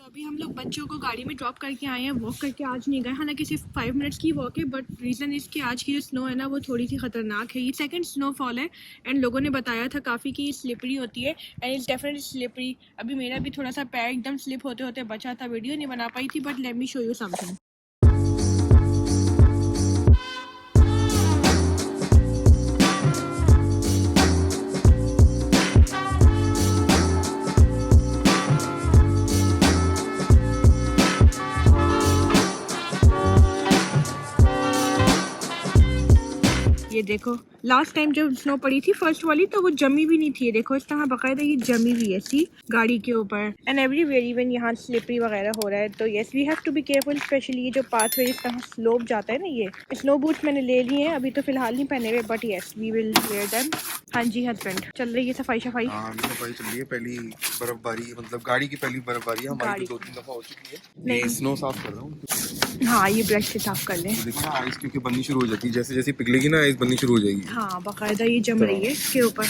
तो अभी हम लोग बच्चों को गाड़ी में ड्रॉप करके आए हैं, वॉक करके आज नहीं गए। हालांकि सिर्फ 5 मिनट्स की वॉक है, बट रीज़न इसकी आज की जो स्नो है ना वो थोड़ी सी ख़तरनाक है। ये सेकंड स्नोफॉल है एंड लोगों ने बताया था काफ़ी कि स्लिपरी होती है एंड इट्स डेफिनेटली स्लिपरी। अभी मेरा भी थोड़ा सा पैर एकदम स्लिप होते होते बचा था, वीडियो नहीं बना पाई थी, but let me show you something. ये देखो, लास्ट टाइम जब स्नो पड़ी थी फर्स्ट वाली तो वो जमी भी नहीं थी। ये देखो इस तरह बाकायदा ये जमी हुई है सी गाड़ी के ऊपर एंड एवरीवेयर इवन यहाँ स्लिपरी वगैरह हो रहा है। तो yes we have to be careful, especially ये जो पाथवे इस तरह स्लोप जाता है ना। ये स्नो बूट्स मैंने ले लिए हैं, अभी तो फिलहाल नहीं पहने हुए, but yes we will wear them. हाँ जी हस्बैंड, चल रही है सफाई सफाई चल रही है। पहली बर्फबारी, मतलब गाड़ी की पहली बर्फबारी हमारी 2-3 दफा हो चुकी है। ये स्नो साफ कर रहा हूँ। हाँ ये ब्रश से साफ कर लें। देखो ना आइस क्योंकि बननी शुरू हो जाती है, जैसे जैसे पिघलेगी ना आइस बननी शुरू हो जाएगी। हाँ बाकायदा ये जम रही है इसके ऊपर,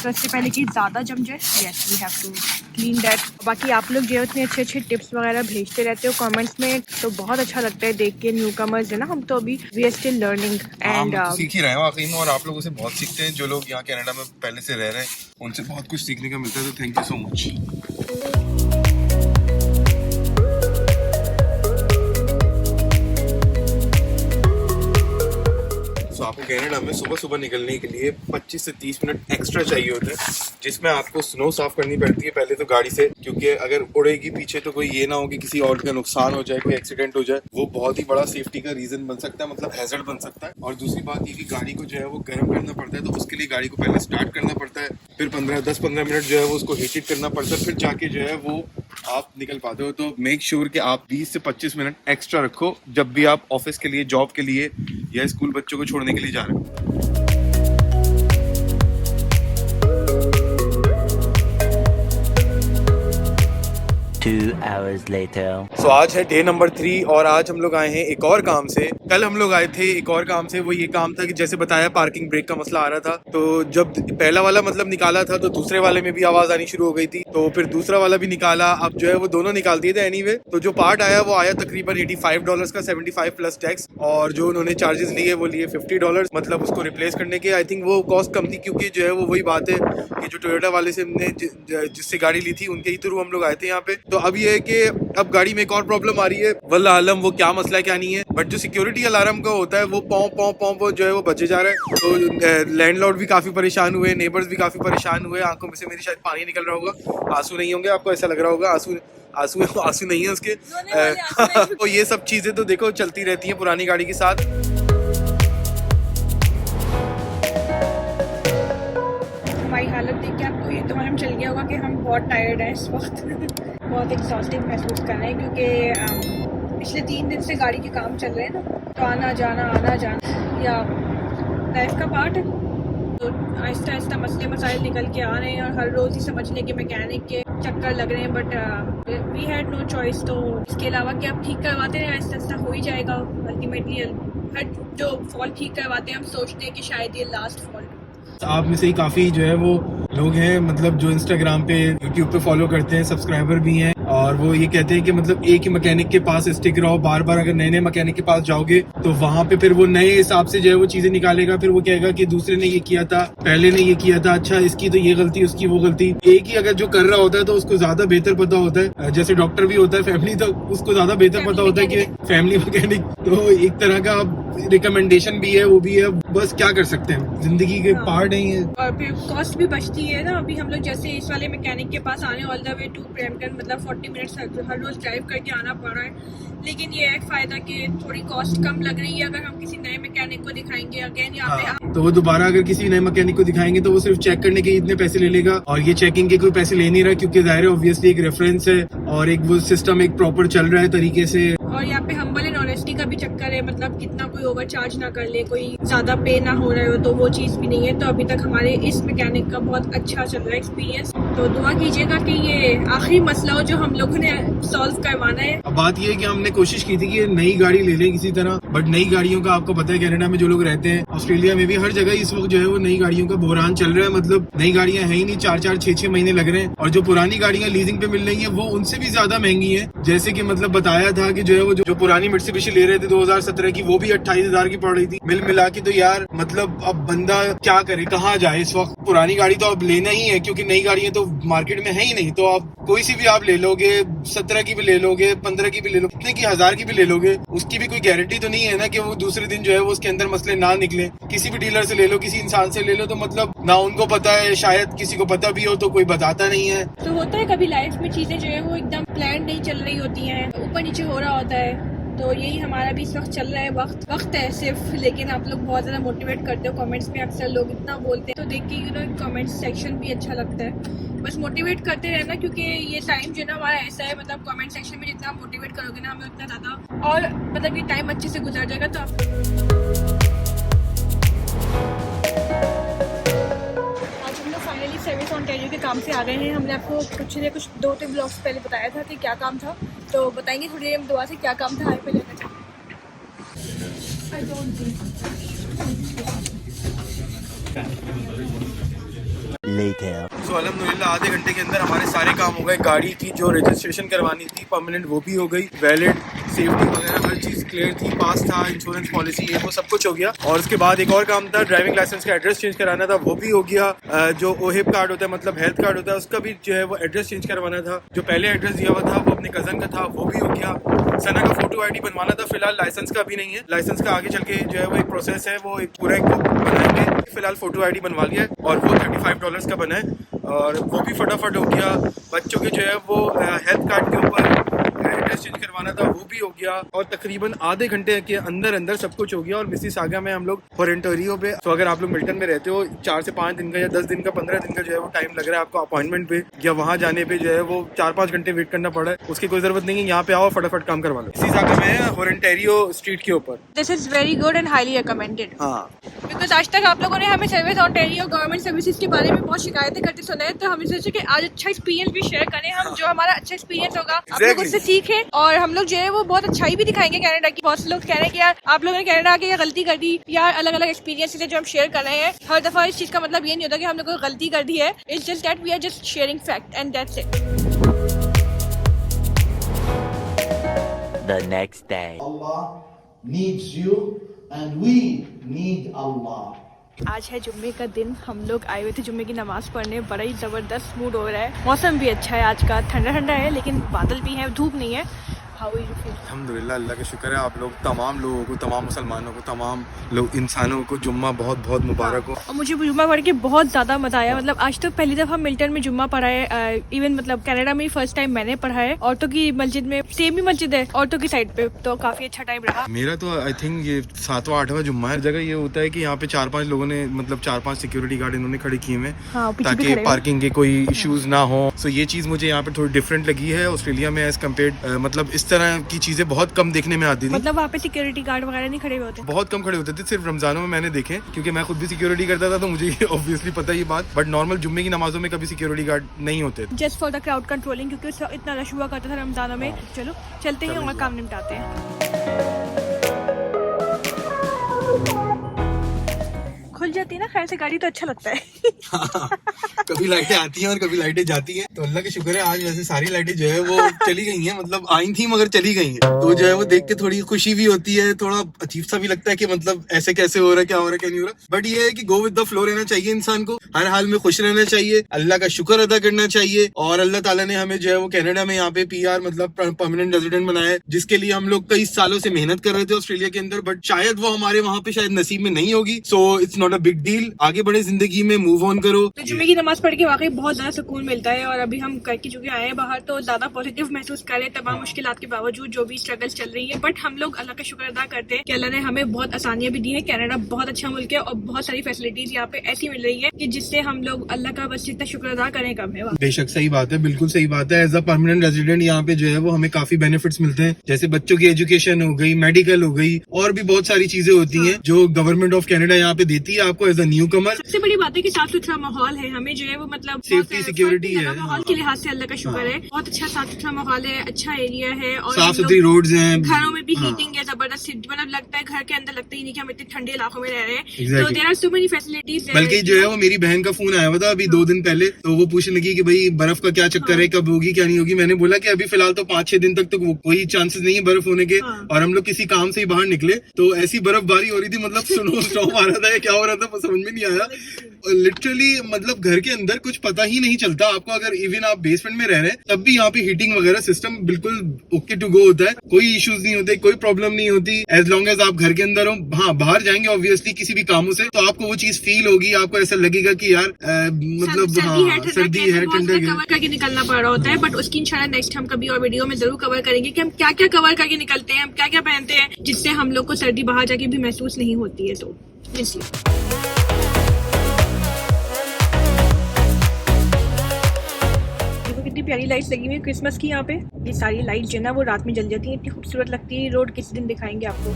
तो इससे पहले कि ज़्यादा जम जाए yes we have to clean that. बाकी आप लोग जो इतने अच्छे अच्छे टिप्स वगैरह भेजते रहते हो कमेंट्स में, तो बहुत अच्छा लगता है देख के। न्यू कमर्स है ना हम, तो अभी we are still learning and सीख ही रहे हैं वाकई में, और आप लोगों से बहुत सीखते हैं। जो लोग यहाँ कनाडा में पहले से रह रहे हैं उनसे बहुत कुछ सीखने का मिलता है, तो थैंक यू सो मच। आपको कनाडा में सुबह सुबह निकलने के लिए 25 से 30 मिनट एक्स्ट्रा चाहिए होते हैं, जिसमें आपको स्नो साफ करनी पड़ती है पहले तो गाड़ी से, क्योंकि अगर उड़ेगी पीछे तो कोई ये ना हो कि किसी और का नुकसान हो जाए, कोई एक्सीडेंट हो जाए। वो बहुत ही बड़ा सेफ्टी का रीजन बन सकता है, मतलब हैजर्ड बन सकता है। और दूसरी बात ये कि गाड़ी को जो है वो गर्म करना पड़ता है, तो उसके लिए गाड़ी को पहले स्टार्ट करना पड़ता है, फिर 10-15 मिनट जो है वो उसको हीटेड करना पड़ता है, फिर जाके जो है वो आप निकल पाते हो। तो मेक श्योर कि आप 20 से 25 मिनट एक्स्ट्रा रखो जब भी आप ऑफिस के लिए, जॉब के लिए या स्कूल बच्चों को छोड़ने के लिए जा रहे हो। So, आज है डे नंबर 3 और आज हम लोग आए हैं एक और काम से। कल हम लोग आए थे एक और काम से। वो ये काम था कि जैसे बताया पार्किंग ब्रेक का मसला आ रहा था, तो जब पहला वाला मतलब निकाला था तो दूसरे वाले में भी आवाज आनी शुरू हो गई थी, तो फिर दूसरा वाला भी निकाला। अब जो है वो दोनों निकाल दिए थे। एनीवे तो जो पार्ट आया वो आया तकरीबन $85 का, 75 प्लस टैक्स, और जो उन्होंने चार्जेस लिए वो लिए $50, मतलब उसको रिप्लेस करने के। आई थिंक वो कॉस्ट कम थी, क्योंकि जो है वो वही बात है कि जो टोयोटा वाले से हमने जिससे गाड़ी ली थी उनके ही थ्रू हम लोग आए थे यहाँ पे। तो अब ये है कि अब गाड़ी में एक और प्रॉब्लम आ रही है, वल्लाह आलम वो क्या मसला है क्या नहीं है, बट जो सिक्योरिटी अलार्म का होता है वो पॉं जो है वो बजे जा रहा है। तो लैंडलॉर्ड भी काफी परेशान हुए, नेबर्स भी काफी परेशान हुए। आंखों में से मेरी शायद पानी निकल रहा होगा, आंसू नहीं होंगे, आपको ऐसा लग रहा होगा आंसू नहीं है उसके। तो ये सब चीजें तो देखो चलती रहती है पुरानी गाड़ी के साथ। हमारी हालत देख के आपको ये तो मालूम चल गया होगा कि हम बहुत टायर्ड हैं इस वक्त। बहुत एग्जॉस्टिंग महसूस कर रहे हैं, क्योंकि पिछले 3 दिन से गाड़ी के काम चल रहे हैं ना, तो आना जाना या लाइफ का पार्ट है। तो आहिस्ता आहिस्ता मसले मसाइल निकल के आ रहे हैं और हर रोज़ ही समझने के मैकेनिक के चक्कर लग रहे हैं, but we had no choice. तो इसके अलावा कि आप ठीक करवाते हैं, आहिस्ता आहिस्ता हो ही जाएगा। अल्टीमेटली हर जो फॉल्ट ठीक करवाते हैं हम सोचते हैं कि शायद ये लास्ट फॉल्ट। आप में से ही काफी जो है वो लोग हैं, मतलब जो इंस्टाग्राम पे, यूट्यूब पे फॉलो करते हैं, सब्सक्राइबर भी हैं, और वो ये कहते हैं कि मतलब एक ही मैकेनिक के पास स्टिक रहो। बार बार अगर नए नए मैकेनिक के पास जाओगे तो वहाँ पे फिर वो नए हिसाब से जो है वो चीजें निकालेगा। फिर वो कहेगा कि दूसरे ने ये किया था, पहले ने ये किया था, अच्छा इसकी तो ये गलती, उसकी वो गलती। एक ही अगर जो कर रहा होता है तो उसको ज्यादा बेहतर पता होता है। जैसे डॉक्टर भी होता है फैमिली, तो उसको ज्यादा बेहतर पता होता है कि फैमिली मैकेनिक। तो एक तरह का रिकमेंडेशन भी है, वो भी है। बस क्या कर सकते हैं, जिंदगी के पार्ट है ये। और फिर कॉस्ट भी बचती है ना। अभी हम लोग जैसे इस वाले मैकेनिक के पास आने all the way to Brampton, मतलब 40 मिनट्स हर रोज ड्राइव करके आना पड़ रहा है। लेकिन ये एक फायदा कि थोड़ी कॉस्ट कम लग रही है अगर हम किसी नए मैकेनिक को दिखाएंगे। अगेन यहाँ पे तो वो दोबारा अगर किसी नए मैकेनिक को दिखाएंगे तो वो सिर्फ चेक करने के इतने पैसे ले लेगा, और ये चेकिंग के कोई पैसे ले नहीं रहा, क्योंकि जाहिर है ऑब्वियसली एक रेफरेंस है और एक वो सिस्टम एक प्रॉपर चल रहा है तरीके से। और यहाँ पे हम्बल एंड ऑनेस्टी का भी चक्कर है, मतलब कितना कोई ओवर चार्ज ना कर ले, कोई ज्यादा पे ना हो रहा हो, तो वो चीज भी नहीं है। तो अभी तक हमारे इस मैकेनिक का बहुत अच्छा चल रहा है एक्सपीरियंस। तो दुआ कीजिएगा कि ये आखिरी मसला हो जो हम लोगों ने सॉल्व करवाना है। अब बात ये है कि हमने कोशिश की थी कि नई गाड़ी ले लें किसी तरह, बट नई गाड़ियों का आपको पता है कनाडा में जो लोग रहते हैं ऑस्ट्रेलिया में भी हर जगह इस वक्त जो है वो नई गाड़ियों का बहरान चल रहा है। मतलब नई गाड़ियां है ही नहीं, 4-4, 6-6 महीने लग रहे हैं और जो पुरानी गाड़ियां लीजिंग पे मिल रही हैं वो उनसे भी ज्यादा महंगी हैं। जैसे कि मतलब बताया था कि जो है वो जो पुरानी मित्सुबिशी ले रहे थे 2017 की, वो भी 28,000 की पड़ रही थी। मिला के तो यार मतलब अब बंदा क्या करे, कहाँ जाए इस वक्त। पुरानी गाड़ी तो अब लेना ही है क्योंकि नई गाड़ियां तो मार्केट में है ही नहीं। तो आप कोई सी भी आप ले लोगे, 17 की भी ले लोगे, 15 की भी ले लोगे, कितने की 1000 की भी ले लोगे, उसकी भी कोई गारंटी तो नहीं है ना कि वो दूसरे दिन जो है वो उसके अंदर मसले ना निकले। किसी भी डीलर से ले लो, किसी इंसान से ले लो, तो मतलब ना उनको पता है, शायद किसी को पता भी हो तो कोई बताता नहीं है। तो होता है कभी लाइफ में चीजें जो है वो एकदम प्लान नहीं चल रही होती हैं, ऊपर नीचे हो रहा होता है। तो यही हमारा भी इस वक्त चल रहा है, वक्त है सिर्फ। लेकिन आप लोग बहुत ज़्यादा मोटिवेट करते हो कमेंट्स में, अक्सर लोग इतना बोलते हैं तो देख के कमेंट सेक्शन भी अच्छा लगता है। बस मोटिवेट करते रहना क्योंकि ये टाइम जो है ना हमारा ऐसा है, मतलब कमेंट सेक्शन में जितना मोटिवेट करोगे ना हमें उतना ज़्यादा और मतलब ये टाइम अच्छे से गुजर जाएगा। तो आज हम लोग फाइनली सर्विस ओंटारियो के काम से आ गए हैं। हमने आपको कुछ 2-3 ब्लॉग्स पहले बताया था कि क्या काम था, तो बताएंगे थोड़ी देर में दोबारा से क्या काम था। पहले तो अल्हम्दुलिल्लाह आधे घंटे के अंदर हमारे सारे काम हो गए। गाड़ी की जो रजिस्ट्रेशन करवानी थी परमानेंट वो भी हो गई, वैलिड, सेफ्टी वगैरह हर चीज़ क्लियर थी, पास था, इंश्योरेंस पॉलिसी ये वो सब कुछ हो गया। और उसके बाद एक और काम था, ड्राइविंग लाइसेंस का एड्रेस चेंज कराना था, वो भी हो गया। जो ओहिब कार्ड होता है मतलब हेल्थ कार्ड होता है, उसका भी जो है वो एड्रेस चेंज करवाना था। जो पहले एड्रेस दिया हुआ था वो अपने कज़न का था, वो भी हो गया। सना का फोटो आईडी बनवाना था, फिलहाल लाइसेंस का अभी नहीं है। लाइसेंस का आगे चल के जो है वो एक प्रोसेस है, वो एक पूरा एक बनाएंगे। फिलहाल फोटो आईडी बनवा लिया और वो $35 का बना है और वो भी फटाफट हो गया। बच्चों के जो है वो हेल्थ कार्ड के ऊपर एड्रेस चेंज करवाना था, वो भी हो गया। और तकरीबन आधे घंटे के अंदर सब कुछ हो गया। और मिसिसागा में हम लोग ओंटारियो पे, तो अगर आप लोग मिल्टन में रहते हो 4 से 5 दिन का या 10 दिन का 15 दिन का जो है वो टाइम लग रहा है आपको अपॉइंटमेंट पे, या वहाँ जाने पे जो है वो 4-5 घंटे वेट करना पड़ा है, उसकी कोई जरूरत नहीं है। यहाँ पे आओ फटाफट काम करवा लो। मिसिसागा में ओंटारियो स्ट्रीट के ऊपर। This is very good and highly recommended. हाँ, बिकॉज आज तक आप लोगों ने हमें सर्विस ओंटारियो गवर्नमेंट सर्विसेज के बारे में बहुत शिकायतें करते सुना है, तो हमने सोचा कि आज अच्छा एक्सपीरियंस भी शेयर करें हम। जो हमारा अच्छा एक्सपीरियंस होगा आप लोग उससे सीखें और हम लोग जो है वो बहुत अच्छाई भी दिखाएंगे कनाडा की। बहुत से लोग कह रहे हैं कि यार आप लोगों ने कनाडा आके ये गलती कर दी, यार अलग अलग एक्सपीरियंस जो हम शेयर कर रहे हैं। हर दफा इस चीज का मतलब ये नहीं होता कि हम लोग को गलती कर दी है। It's just that we are just sharing fact and that's it. The next day. Allah needs you and we need Allah. आज है जुम्मे का दिन, हम लोग आए हुए थे जुम्मे की नमाज पढ़ने। बड़ा ही जबरदस्त मूड हो रहा है, मौसम भी अच्छा है आज का, ठंडा ठंडा है लेकिन बादल भी है, धूप नहीं है। How are you feel? अल्हम्दुलिल्लाह, अल्लाह का शुक्र है। आप लोग तमाम लोगों को, तमाम मुसलमानों को, तमाम लोग इंसानों को जुम्मा बहुत बहुत मुबारक हो। और मुझे जुम्मा पढ़ के बहुत ज़्यादा मज़ा आया। मतलब आज तो पहली दफ़ा मिल्टन में जुम्मा पढ़ा है। इवन मतलब कनाडा में ही फर्स्ट टाइम मैंने पढ़ा है। औरतों की मस्जिद में, सेम ही मस्जिद है औरतों की साइड पे, तो काफ़ी अच्छा टाइम रहा। मेरा तो आई थिंक ये 7वां 8वां जुम्मा है। जगह ये होता है कि यहाँ पे 4-5 लोगों ने मतलब 4-5 सिक्योरिटी गार्ड इन्होंने खड़े किए हुए ताकि पार्किंग के कोई इश्यूज ना हो। सो ये चीज़ मुझे यहाँ पे थोड़ी डिफरेंट लगी है ऑस्ट्रेलिया में एज कम्पेयर। मतलब इस तरह की चीजें बहुत कम देखने में आती थी। मतलब वहाँ पे सिक्योरिटी गार्ड वगैरह नहीं खड़े होते, बहुत कम खड़े होते थे, सिर्फ रमजानों में मैंने देखे क्योंकि मैं खुद भी सिक्योरिटी करता था तो मुझे ऑब्वियसली पता ये बात। बट नॉर्मल जुम्मे की नमाजों में कभी सिक्योरिटी गार्ड नहीं होते। Just for the crowd controlling, क्योंकि इतना रश हुआ करता था रमजानों में। चलो चलते हैं और काम निपटाते हैं। खुल जाती है ना खैर से गाड़ी तो अच्छा लगता है। कभी लाइटें आती हैं और कभी लाइटें जाती हैं, तो अल्लाह का शुक्र है आज वैसे सारी लाइटें जो है वो चली गई हैं। मतलब आई थी मगर चली गई हैं, तो जो है वो देख के थोड़ी खुशी भी होती है, थोड़ा अजीब सा भी लगता है कि मतलब ऐसे कैसे हो रहा है, क्या हो रहा है, क्या नहीं हो रहा। बट ये है कि गो विद द फ्लो रहना चाहिए इंसान को, हर हाल में खुश रहना चाहिए, अल्लाह का शुक्र अदा करना चाहिए। और अल्लाह ताला ने हमें जो है वो कनाडा में यहाँ पे PR मतलब परमानेंट रेजिडेंट बनाया है, जिसके लिए हम लोग कई सालों से मेहनत कर रहे थे ऑस्ट्रेलिया के अंदर, बट शायद वो हमारे वहाँ पे शायद नसीब में नहीं होगी। So it's not a big deal, आगे बढ़े जिंदगी में, मूव ऑन करो। तो जुम्मे की नमाज पढ़ के वाकई बहुत ज्यादा सुकून मिलता है। और अभी हम करके चुके आए हैं बाहर, तो ज्यादा पॉजिटिव महसूस कर रहे हैं तमाम मुश्किलात के बावजूद, जो भी स्ट्रगल्स चल रही है। बट हम लोग अल्लाह का शुक्र अदा करते हैं कि अल्लाह ने हमें बहुत आसानियां भी दी है। कनाडा बहुत अच्छा मुल्क है और बहुत सारी फैसिलिटीज यहाँ पे ऐसी मिल रही है कि जिससे हम लोग अल्लाह का बस जितना शुक्र अदा करें कम है। बेशक सही बात है, बिल्कुल सही बात है। एज अ परमानेंट रेजिडेंट यहाँ पे जो है वो हमें काफी बेनिफिट्स मिलते हैं, जैसे बच्चों की एजुकेशन हो गई, मेडिकल हो गई, और भी बहुत सारी चीजें होती हैं जो गवर्नमेंट ऑफ कनाडा यहाँ पे देती है आपको एज अ न्यू कमर। सबसे बड़ी बात है कि साफ सुथरा माहौल है। हमें जो जो है वो मतलब Safety, security है, माहौल हाँ। के लिहाज से अल्लाह का शुक्र है, बहुत अच्छा साफ सुथरा माहौल है, अच्छा एरिया है, और साफ सुथरी रोड्स हैं, घरों में भी हाँ। हीटिंग है जबरदस्त, मतलब लगता है घर के अंदर लगता ही नहीं कि हम इतने ठंडे इलाकों में रह रहे हैं। Exactly. तो there are so many facilities. बल्कि जो है वो मेरी बहन का फोन आया हुआ था अभी 2 दिन पहले, तो वो पूछने लगी कि भाई बर्फ का क्या चक्कर है, कब होगी क्या नहीं होगी। मैंने बोला कि अभी फिलहाल तो 5-6 दिन तक तो कोई चांसेस नहीं है बर्फ होने के, हाँ। और हम लोग किसी काम से ही बाहर निकले तो ऐसी बर्फबारी हो रही थी, मतलब स्नो स्टॉर्म आ रहा था या क्या हो रहा था समझ में नहीं आया। लिटरली मतलब घर के अंदर कुछ पता ही नहीं चलता आपको, अगर इवन आप बेसमेंट में रह रहे हैं तब भी यहाँ पे हीटिंग वगैरह सिस्टम बिल्कुल ओके टू गो होता है, कोई इश्यूज नहीं होते, कोई प्रॉब्लम नहीं होती, एज लॉन्ग एज आप घर के अंदर हो। हाँ, बाहर जाएंगे ऑब्वियसली किसी भी कामों से तो आपको वो चीज फील होगी, आपको ऐसा लगेगा कि यार मतलब हाँ सर्दी है, ठंडक है, कवर करके निकलना पड़ रहा होता है, बट उसकी इंशाल्लाह नेक्स्ट हम कभी और वीडियो में जरूर कवर करेंगे कि हम क्या क्या कवर करके निकलते हैं, हम क्या क्या पहनते हैं जिससे हम लोग को सर्दी बाहर जाके भी महसूस नहीं होती है। तो इसलिए कितनी प्यारी लाइट्स लगी हुई है क्रिसमस की यहाँ पे। ये सारी लाइट जो है ना वो रात में जल जाती है, इतनी खूबसूरत लगती है। रोड किसी दिन दिखाएंगे आपको।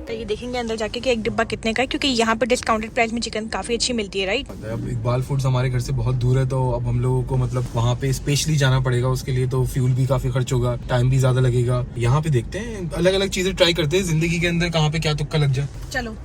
तो ये देखेंगे अंदर जाके कि एक डिब्बा कितने का है, क्योंकि यहाँ पे डिस्काउंटेड प्राइस में चिकन काफी अच्छी मिलती है, राइट। अब इकबाल फूड्स हमारे घर से बहुत दूर है, तो अब हम लोगों को मतलब वहाँ पे स्पेशली जाना पड़ेगा उसके लिए, तो फ्यूल भी काफी खर्च होगा, टाइम भी ज्यादा लगेगा। यहाँ पे देखते हैं, अलग अलग चीजें ट्राई करते हैं जिंदगी के अंदर, कहाँ पे क्या तुक्का लग जाए। चलो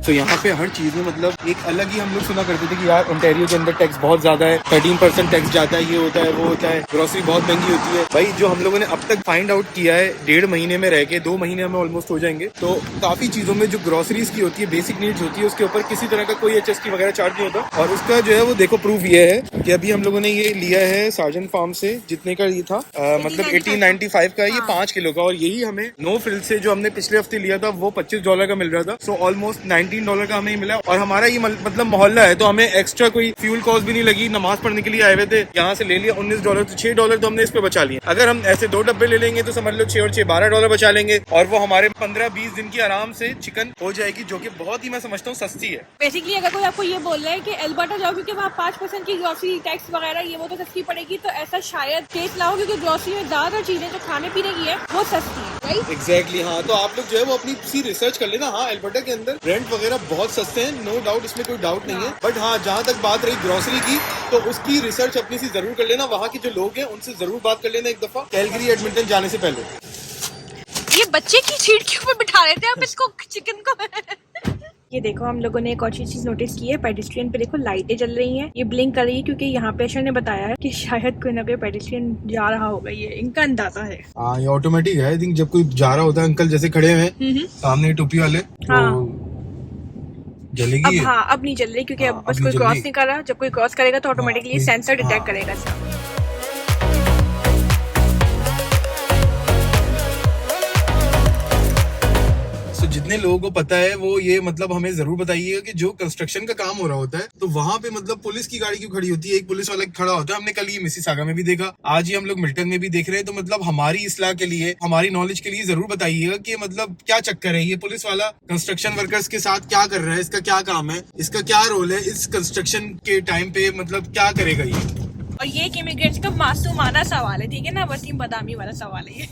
तो यहाँ पे हर चीज में मतलब एक अलग ही हम लोग सुना करते थे कि यार ओंटारियो के अंदर टैक्स बहुत ज्यादा है, 13% टैक्स जाता है, ये होता है वो होता है, ग्रोसरी बहुत महंगी होती है। भाई जो हम लोगों ने अब तक फाइंड आउट किया है 1.5 महीने में रह के, 2 महीने हमें ऑलमोस्ट हो जाएंगे, तो काफी चीजों में जो ग्रोसरीज की होती है, बेसिक नीड्स होती है, उसके ऊपर किसी तरह का कोई HST वगैरह चार्ज नहीं होता। और उसका जो है वो देखो प्रूफ ये है कि अभी हम लोगों ने ये लिया है सार्जन फार्म से, जितने का ये था मतलब 1895 का, ये 5 किलो का, और यही हमें नो फ्रिल से जो हमने पिछले हफ्ते लिया था वो $25 का मिल रहा था। सो ऑलमोस्ट $19 का हमें मिला। और हमारा ये मतलब मोहल्ला है, तो हमें एक्स्ट्रा कोई फ्यूल कॉस्ट भी नहीं लगी। नमाज पढ़ने के लिए आए हुए थे, यहाँ से ले लिया $19, तो $6 तो हमने इस पे बचा लिए। अगर हम ऐसे 2 डब्बे ले लेंगे तो समझ लो 6 और 6 $12 बचा लेंगे, और वो हमारे 15-20 दिन की आराम से चिकन हो जाएगी, जो कि बहुत ही मैं समझता हूँ सस्ती है। बेसिकली अगर कोई आपको ये बोल रहा है कि अल्बर्टा जाओ क्योंकि वहाँ 5% की ग्रोसरी टैक्स वगैरह ये वो तो सस्ती पड़ेगी, तो ऐसा शायद केस लाओ, क्योंकि ग्रोसरी में ज्यादातर चीजें जो खाने पीने की है वो सस्ती है, राइट। एग्जैक्टली हाँ, तो आप लोग जो है वो अपनी सी रिसर्च कर लेना। हाँ, अल्बर्टा के अंदर रेंट वगैरह बहुत सस्ते हैं, नो डाउट, इसमें कोई डाउट नहीं है। बट हाँ, जहाँ तक बात रही ग्रोसरी की, तो उसकी रिसर्च अपनी सी जरूर कर लेना। वहाँ के जो लोग हैं उनसे जरूर बात कर लेना एक दफा, कैलगरी एडमिंटन जाने से पहले। ये बच्चे की सीट के ऊपर बिठा रहे थे आप इसको, चिकन को। ये देखो हम लोगों ने एक और चीज नोटिस की है, पेडिस्ट्रियन पे देखो लाइटें जल रही हैं, ये ब्लिंक कर रही है, क्योंकि यहाँ पे अशर ने बताया है कि शायद कोई ना कोई पेडिस्ट्रियन जा रहा होगा, ये इनका अंदाजा है। हाँ, ये ऑटोमेटिक है। आई थिंक जब कोई जा रहा होता है, अंकल जैसे खड़े हैं सामने टोपी वाले, हाँ। तो जलेगी। अब हाँ, अब नहीं जल रही, क्योंकि अब बस कोई क्रॉस नहीं कर रहा। जब कोई क्रॉस करेगा तो ऑटोमेटिकली सेंसर डिटेक्ट करेगा इसका। जितने लोगों को पता है वो ये मतलब हमें जरूर बताइएगा कि जो कंस्ट्रक्शन का काम हो रहा होता है तो वहां पे मतलब पुलिस की गाड़ी क्यों खड़ी होती है, एक पुलिस वाला खड़ा होता है। हमने कल ये मिसिसागा में भी देखा, आज ही हम लोग मिल्टन में भी देख रहे हैं। तो मतलब हमारी इस्लाह के लिए, हमारी नॉलेज के लिए जरूर बताइएगा कि मतलब क्या चक्कर है, ये पुलिस वाला कंस्ट्रक्शन वर्कर्स के साथ क्या कर रहा है, इसका क्या काम है, इसका क्या रोल है इस कंस्ट्रक्शन के टाइम पे, मतलब क्या करेगा ये। और ये एक इमिग्रेंट्स का मासूमाना सवाल है, ठीक है ना, वसीम बदामी वाला सवाल है ये।